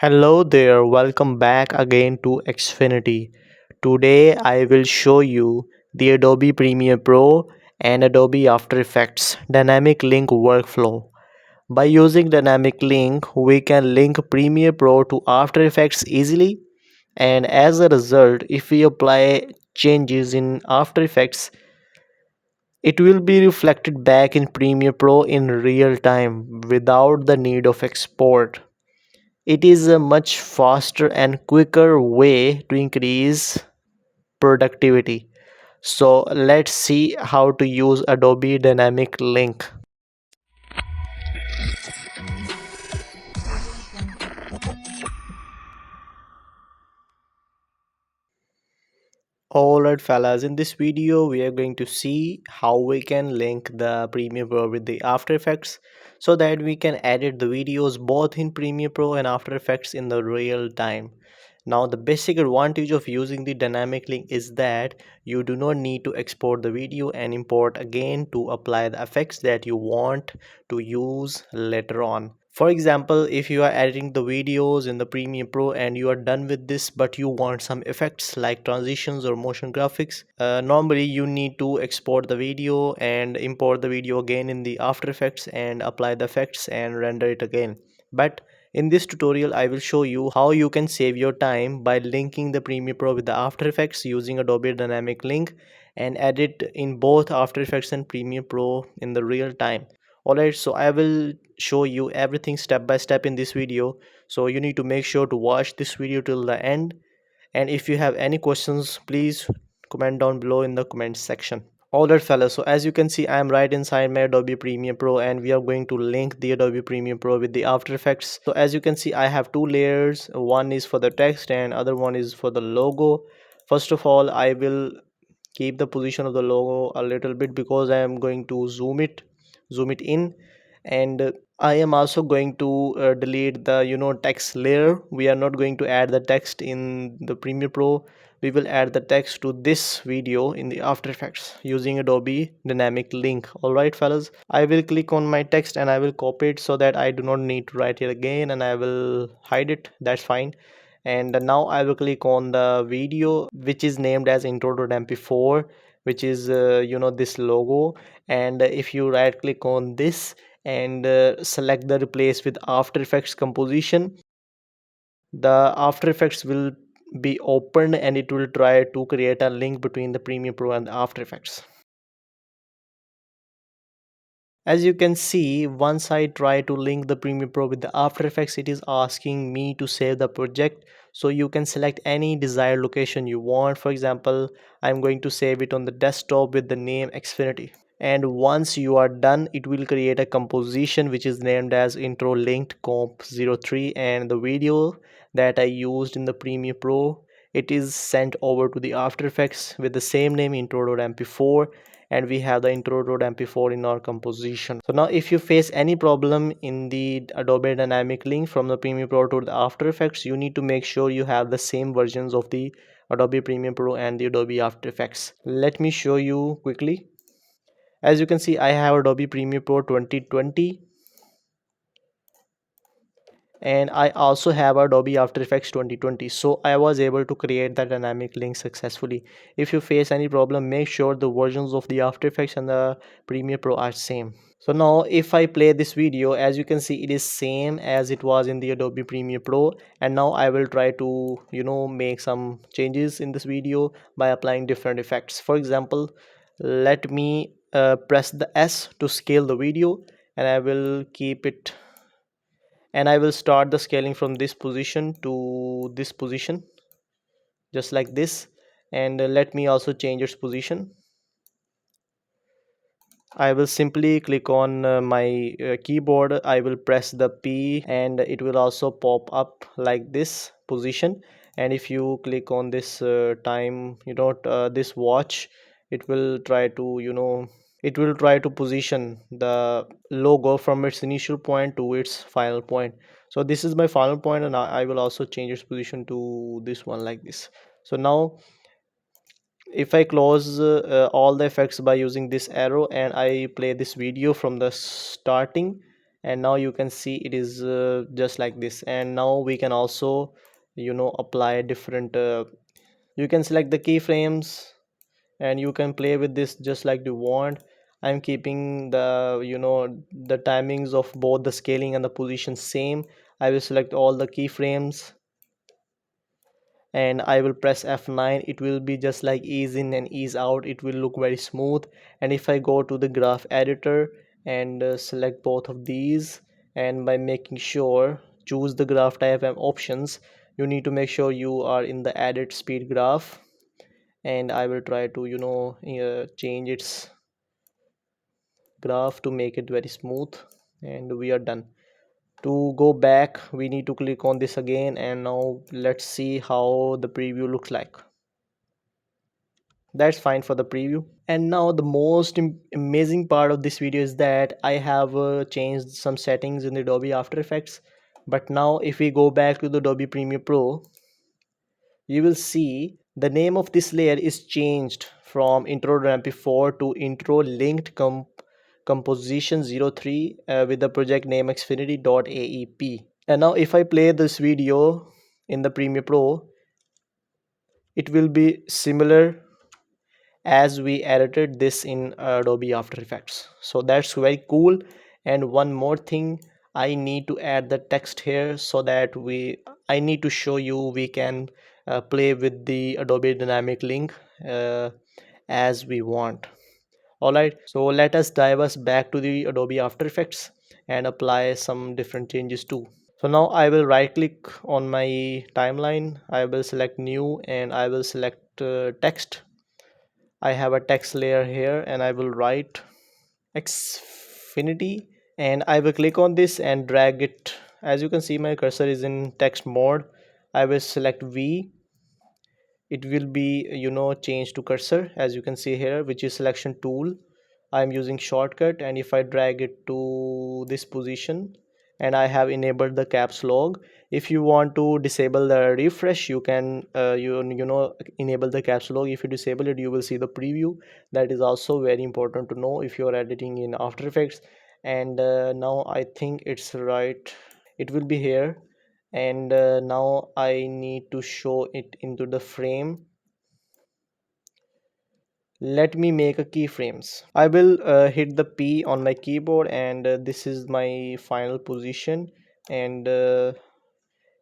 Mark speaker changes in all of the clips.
Speaker 1: Hello there, welcome back again to Xfinity. Today I will show you the Adobe Premiere Pro and Adobe After Effects Dynamic Link Workflow. By using Dynamic Link, we can link Premiere Pro to After Effects easily, and as a result, if we apply changes in After Effects, it will be reflected back in Premiere Pro in real time without the need of export. It is a much faster and quicker way to increase productivity. So let's see how to use Adobe Dynamic Link. Alright fellas, in this video we are going to see how we can link the Premiere Pro with the After Effects so that we can edit the videos both in Premiere Pro and After Effects in the real time. Now the basic advantage of using the dynamic link is that you do not need to export the video and import again to apply the effects that you want to use later on. For example, if you are editing the videos in the Premiere Pro and you are done with this but you want some effects like transitions or motion graphics, normally you need to export the video and import the video again in the After Effects and apply the effects and render it again. But in this tutorial, I will show you how you can save your time by linking the Premiere Pro with the After Effects using Adobe Dynamic Link and edit in both After Effects and Premiere Pro in the real time. Alright, so I will show you everything step by step in this video. So you need to make sure to watch this video till the end. And if you have any questions, please comment down below in the comment section. Alright fellas, so as you can see I am right inside my Adobe Premiere Pro and we are going to link the Adobe Premiere Pro with the After Effects. So as you can see I have two layers, one is for the text and other one is for the logo. First of all, I will keep the position of the logo a little bit because I am going to zoom it in, and I am also going to delete the text layer. We are not going to add the text in the Premiere Pro. We will add the text to this video in the After Effects using Adobe Dynamic Link. Alright fellas, I will click on my text and I will copy it so that I do not need to write it again, and I will hide it. That's fine. And now I will click on the video which is named as intro.mp4, which is this logo. And if you right click on this and select the replace with After Effects composition, the After Effects will be opened and it will try to create a link between the Premiere Pro and the After Effects. As you can see, once I try to link the Premiere Pro with the After Effects, it is asking me to save the project. So you can select any desired location you want. For example, I'm going to save it on the desktop with the name Xfinity. And once you are done, it will create a composition which is named as intro linked comp 03, and the video that I used in the Premiere Pro, it is sent over to the After Effects with the same name intro.mp4, and we have the intro.mp4 in our composition. So now if you face any problem in the Adobe Dynamic Link from the Premiere Pro to the After Effects, you need to make sure you have the same versions of the Adobe Premiere Pro and the Adobe After Effects. Let me show you quickly. As you can see, I have Adobe Premiere Pro 2020 and I also have Adobe After Effects 2020. So I was able to create that dynamic link successfully. If you face any problem, make sure the versions of the After Effects and the Premiere Pro are same. So now if I play this video, as you can see, it is same as it was in the Adobe Premiere Pro. And now I will try to make some changes in this video by applying different effects. For example, let me press the S to scale the video, and I will keep it, and I will start the scaling from this position to this position, just like this. And let me also change its position. I will simply click on my keyboard. I will press the P and it will also pop up like this position. And if you click on this time, this watch, it will try to position the logo from its initial point to its final point. So this is my final point, and I will also change its position to this one like this. So now if I close all the effects by using this arrow and I play this video from the starting, and now you can see it is just like this. And now we can also apply different you can select the keyframes and you can play with this just like you want. I'm keeping the the timings of both the scaling and the position same. I will select all the keyframes and I will press F9. It will be just like ease in and ease out. It will look very smooth. And if I go to the graph editor and select both of these, and by making sure choose the graph type and options, you need to make sure you are in the edit speed graph. And I will try to change its graph to make it very smooth, and we are done. To go back we need to click on this again, and now let's see how the preview looks like. That's fine for the preview. And now the most amazing part of this video is that I have changed some settings in the Adobe After Effects. But now if we go back to the Adobe Premiere Pro, you will see the name of this layer is changed from intro mp4 to intro linked composition 03 with the project name xfinity.aep. And now if I play this video in the Premiere Pro, it will be similar as we edited this in Adobe After Effects. So that's very cool. And one more thing, I need to add the text here so that I need to show you we can play with the Adobe dynamic link as we want. Alright, so let us dive us back to the Adobe After Effects and apply some different changes too. So now I will right click on my timeline, I will select new, and I will select text. I have a text layer here and I will write Xfinity, and I will click on this and drag it. As you can see, my cursor is in text mode. I will select V. It will be changed to cursor, as you can see here, which is selection tool. I'm using shortcut, and if I drag it to this position, and I have enabled the caps lock. If you want to disable the refresh, you can enable the caps lock. If you disable it, you will see the preview. That is also very important to know if you are editing in After Effects. And now I think it's right, it will be here. And now I need to show it into the frame. Let me make a keyframes. I will hit the P on my keyboard, and this is my final position. And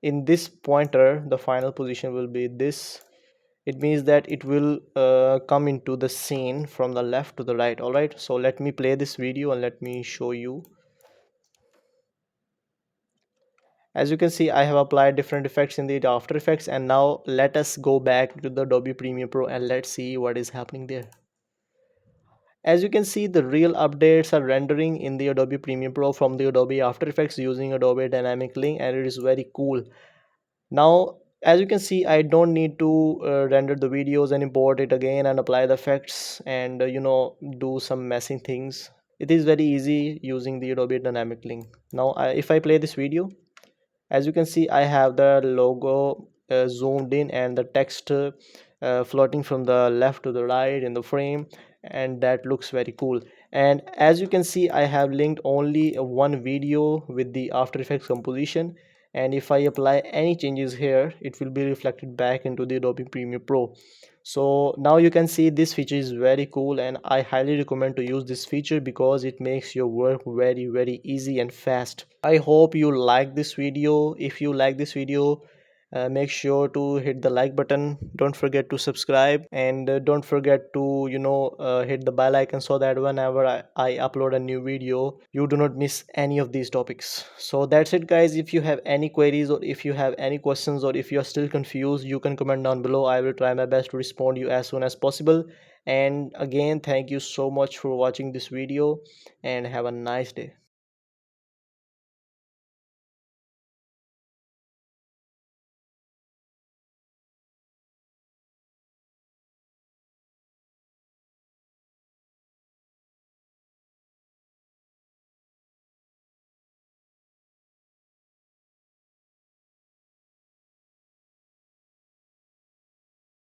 Speaker 1: in this pointer the final position will be this. It means that it will come into the scene from the left to the right. All right, so let me play this video and let me show you. As you can see, I have applied different effects in the After Effects, and now let us go back to the Adobe Premiere Pro and let's see what is happening there. As you can see, the real updates are rendering in the Adobe Premiere Pro from the Adobe After Effects using Adobe Dynamic Link, and it is very cool. Now, as you can see, I don't need to render the videos and import it again and apply the effects and do some messy things. It is very easy using the Adobe Dynamic Link. Now, if I play this video, as you can see, I have the logo zoomed in and the text floating from the left to the right in the frame, and that looks very cool. And as you can see, I have linked only one video with the After Effects composition, and if I apply any changes here, it will be reflected back into the Adobe Premiere Pro. So now you can see this feature is very cool, and I highly recommend to use this feature because it makes your work very easy and fast. I hope you like this video. If you like this video, make sure to hit the like button. Don't forget to subscribe, and don't forget to hit the bell icon so that whenever I upload a new video, you do not miss any of these topics. So that's it guys. If you have any queries, or if you have any questions, or if you are still confused, you can comment down below. I will try my best to respond you as soon as possible. And again, thank you so much for watching this video, and have a nice day.